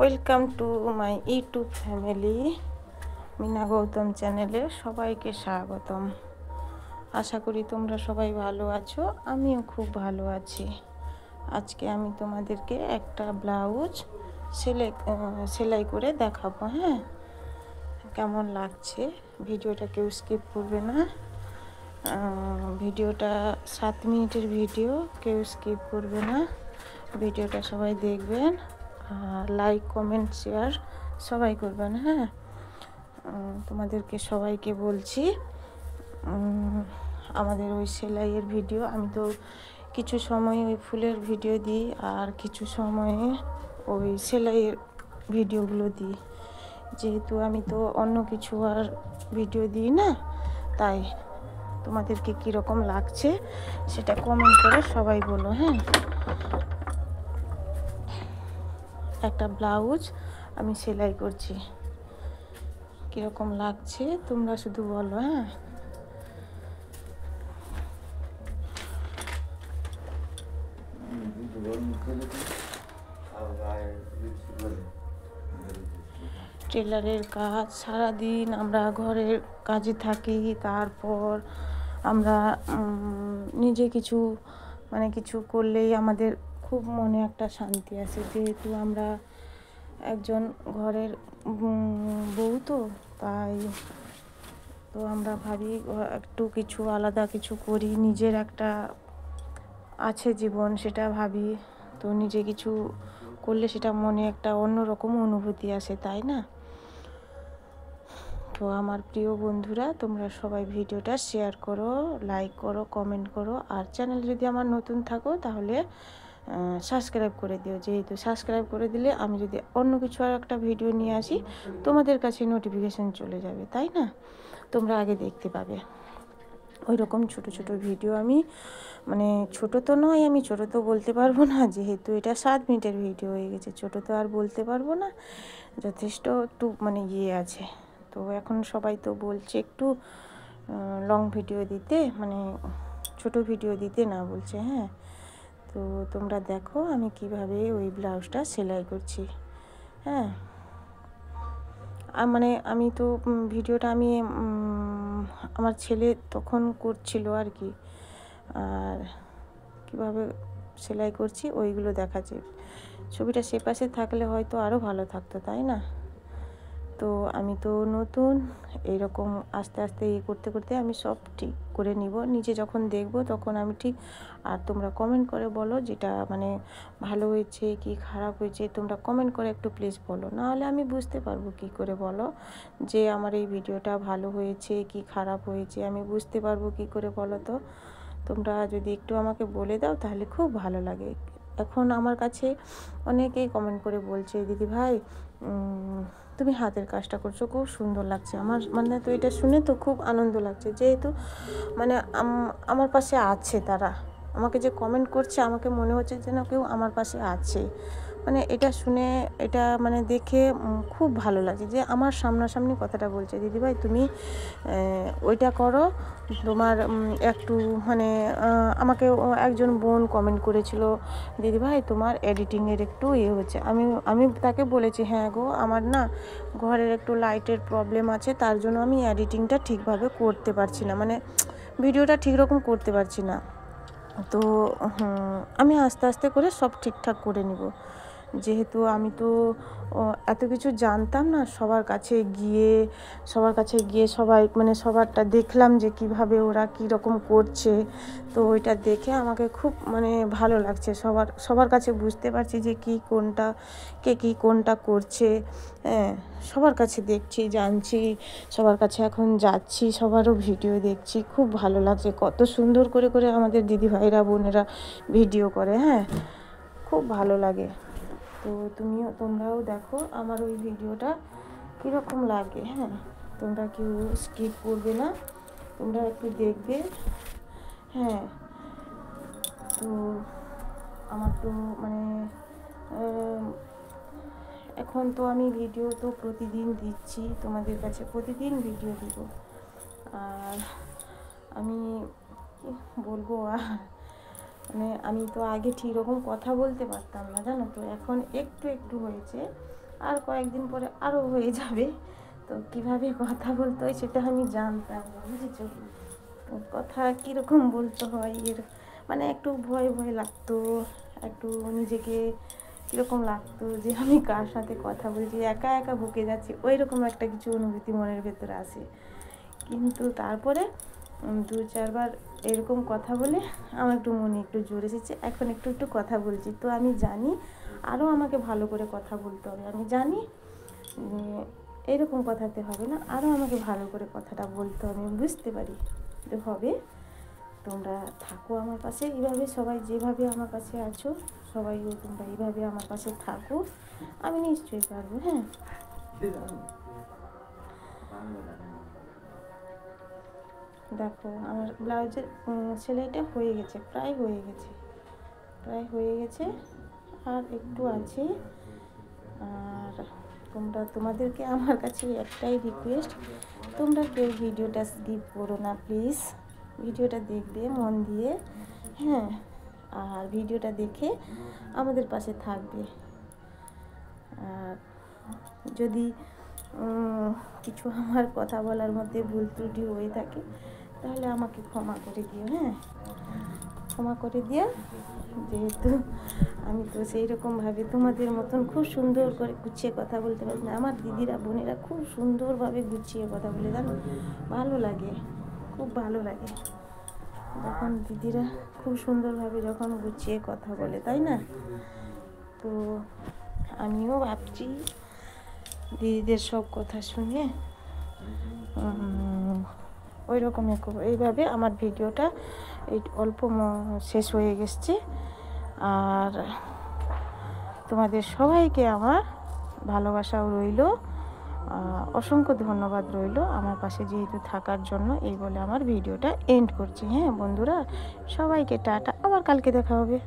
Welcome to my YouTube family Mina Gautam চ্যানেলে সবাইকে স্বাগতম। আশা করি তোমরা সবাই ভালো আছো, আমিও খুব ভালো আছি। আজকে আমি তোমাদেরকে একটা ব্লাউজ সেলাই করে দেখাবো। হ্যাঁ, কেমন লাগছে ভিডিওটা কেউ স্কিপ করবে না। ভিডিওটা 7 মিনিটের ভিডিও, কেউ স্কিপ করবে না। ভিডিওটা সবাই দেখবেন, লাইক কমেন্ট শেয়ার সবাই করবেন। হ্যাঁ, তোমাদেরকে সবাইকে বলছি, আমাদের ওই সেলাইয়ের ভিডিও আমি তো কিছু সময় ওই ফুলের ভিডিও দিই, আর কিছু সময়ে ওই সেলাইয়ের ভিডিওগুলো দিই। যেহেতু আমি তো অন্য কিছু আর ভিডিও দিই না, তাই তোমাদেরকে কীরকম লাগছে সেটা কমেন্ট করে সবাই বলো। হ্যাঁ, একটা ব্লাউজ আমি সেলাই করছি, কীরকম লাগছে তোমরা শুধু বলো। হ্যাঁ, টেলারের কাজ, সারাদিন আমরা ঘরের কাজে থাকি, তারপর আমরা নিজে কিছু কিছু করলেই আমাদের খুব মনে একটা শান্তি আসে। যেহেতু আমরা একজন ঘরের বউ, তো তাই তো আমরা ভাবি একটু কিছু আলাদা কিছু করি, নিজের একটা আছে জীবন, সেটা ভাবি। তো নিজে কিছু করলে সেটা মনে একটা অন্যরকম অনুভূতি আসে, তাই না? তো আমার প্রিয় বন্ধুরা, তোমরা সবাই ভিডিওটা শেয়ার করো, লাইক করো, কমেন্ট করো, আর চ্যানেল যদি আমার নতুন থাকো তাহলে সাবস্ক্রাইব করে দিও। যেহেতু সাবস্ক্রাইব করে দিলে আমি যদি অন্য কিছু আর একটা ভিডিও নিয়ে আসি, তোমাদের কাছে নোটিফিকেশান চলে যাবে, তাই না? তোমরা আগে দেখতে পাবে। ওই রকম ছোটো ছোটো ভিডিও আমি ছোটো তো নয়, আমি ছোটো তো বলতে পারবো না, যেহেতু এটা 7 মিনিটের ভিডিও হয়ে গেছে। ছোটো তো আর বলতে পারবো না, যথেষ্ট একটু আছে। তো এখন সবাই তো বলছে একটু লং ভিডিও দিতে, ছোট ভিডিও দিতে না বলছে। হ্যাঁ, তো তোমরা দেখো আমি কিভাবে ওই ব্লাউজটা সেলাই করছি। হ্যাঁ, আমি তো ভিডিওটা আমার ছেলে তখন করছিল আর কি, আর কীভাবে সেলাই করছি ওইগুলো দেখাচ্ছি। ছবিটা সে পাশে থাকলে হয়তো আরও ভালো থাকতো, তাই না? তো আমি তো নতুন, এইরকম আস্তে আস্তে করতে করতে আমি সব ঠিক করে নিব। নিজে যখন দেখব তখন আমি ঠিক, আর তোমরা কমেন্ট করে বলো যেটা ভালো হয়েছে কি খারাপ হয়েছে, তোমরা কমেন্ট করে একটু প্লিজ বলো, নাহলে আমি বুঝতে পারবো কি করে। বলো যে আমার এই ভিডিওটা ভালো হয়েছে কি খারাপ হয়েছে, আমি বুঝতে পারবো কি করে, বলো তো। তোমরা যদি একটু আমাকে বলে দাও তাহলে খুব ভালো লাগে। এখন আমার কাছে অনেকেই কমেন্ট করে বলছে, দিদি ভাই তুমি হাতের কাজটা করছো, খুব সুন্দর লাগছে। আমার তো এটা শুনে তো খুব আনন্দ লাগছে, যেহেতু আমার পাশে আছে তারা। আমাকে যে কমেন্ট করছে, আমাকে মনে হচ্ছে যেন কেউ আমার পাশে আছে। এটা শুনে, এটা দেখে খুব ভালো লাগে যে আমার সামনাসামনি কথাটা বলছে, দিদিভাই তুমি ওইটা করো, তোমার একটু আমাকে একজন বোন কমেন্ট করেছিল, দিদিভাই তোমার এডিটিংয়ের একটু হচ্ছে। আমি তাকে বলেছি, হ্যাঁ গো, আমার না ঘরের একটু লাইটের প্রবলেম আছে, তার জন্য আমি এডিটিংটা ঠিকভাবে করতে পারছি না, ভিডিওটা ঠিক রকম করতে পারছি না। তো আমি আস্তে আস্তে করে সব ঠিকঠাক করে নিব। যেহেতু আমি তো এত কিছু জানতাম না, সবার কাছে গিয়ে সবাই সবারটা দেখলাম যে কিভাবে ওরা কীরকম করছে। তো ওইটা দেখে আমাকে খুব ভালো লাগছে। সবার কাছে বুঝতে পারছি যে কে কোনটা করছে। হ্যাঁ, সবার কাছে দেখছি, জানছি, সবার কাছে এখন যাচ্ছি, সবারও ভিডিও দেখছি, খুব ভালো লাগছে। কত সুন্দর করে করে আমাদের দিদি ভাইরা বোনেরা ভিডিও করে। হ্যাঁ, খুব ভালো লাগে। তো তোমরাও দেখো আমার ওই ভিডিওটা কীরকম লাগে। হ্যাঁ, তোমরা কেউ স্কিপ করবে না, তোমরা একটু দেখবে। হ্যাঁ, তো আমার তো এখন তো আমি ভিডিও তো প্রতিদিন দিচ্ছি তোমাদের কাছে, প্রতিদিন ভিডিও দিব। আর আমি বলবো, আমি তো আগে ঠিক রকম কথা বলতে পারতাম না, জানো তো। এখন একটু একটু হয়েছে, আর কয়েকদিন পরে আরও হয়ে যাবে। তো কীভাবে কথা বলতে হয় সেটা আমি জানতাম না, বুঝেছো? কথা কীরকম বলতে হয় মানে একটু ভয় ভয় লাগতো, একটু নিজেকে কীরকম লাগতো যে আমি কার সাথে কথা বলছি, একা একা বকে যাচ্ছি, ওই রকম একটা কিছু অনুভূতি মনের ভেতরে আসে। কিন্তু তারপরে 2-4 বার এরকম কথা বলে আমার একটু মনে একটু জোর এসেছে, এখন একটু একটু কথা বলছি। তো আমি জানি আরও আমাকে ভালো করে কথা বলতে হবে, আমি জানি এরকম কথাতে হবে না, আরও আমাকে ভালো করে কথাটা বলতে হবে, আমি বুঝতে পারি যে হবে। তোমরা থাকো আমার পাশে এইভাবে, সবাই যেভাবে আমার পাশে আছো সবাইও তোমরা এইভাবে আমার পাশে থাকো, আমি নিশ্চয়ই পারবো। হ্যাঁ, দেখো আমার ব্লাউজের সেলাইটা হয়ে গেছে, প্রায় হয়ে গেছে, আর একটু আছে। আর তোমাদেরকে আমার কাছে একটাই রিকোয়েস্ট, তোমরা কেউ ভিডিওটা স্কিপ করো না প্লিজ, ভিডিওটা দেখবে মন দিয়ে। হ্যাঁ, আর ভিডিওটা দেখে আমাদের পাশে থাকবে। আর যদি কিছু আমার কথা বলার মধ্যে ভুল ত্রুটি হয়ে থাকে তাহলে আমাকে ক্ষমা করে দিও। হ্যাঁ, ক্ষমা করে দিও, যেহেতু আমি তো সেই রকমভাবে তোমাদের মতন খুব সুন্দর করে গুছিয়ে কথা বলতে পারি না। আমার দিদিরা বোনেরা খুব সুন্দরভাবে গুছিয়ে কথা বলে, জানো, ভালো লাগে, খুব ভালো লাগে যখন দিদিরা খুব সুন্দরভাবে যখন গুছিয়ে কথা বলে, তাই না? তো আমিও ভাবছি দিদিদের সব কথা শুনে ওই রকমই করবো। এইভাবে আমার ভিডিওটা এই অল্প শেষ হয়ে গেছে। আর তোমাদের সবাইকে আমার ভালোবাসাও রইল, অসংখ্য ধন্যবাদ রইল আমার পাশে যেহেতু থাকার জন্য। এই বলে আমার ভিডিওটা এন্ড করছি। হ্যাঁ বন্ধুরা, সবাইকে টাটা, আবার কালকে দেখা হবে।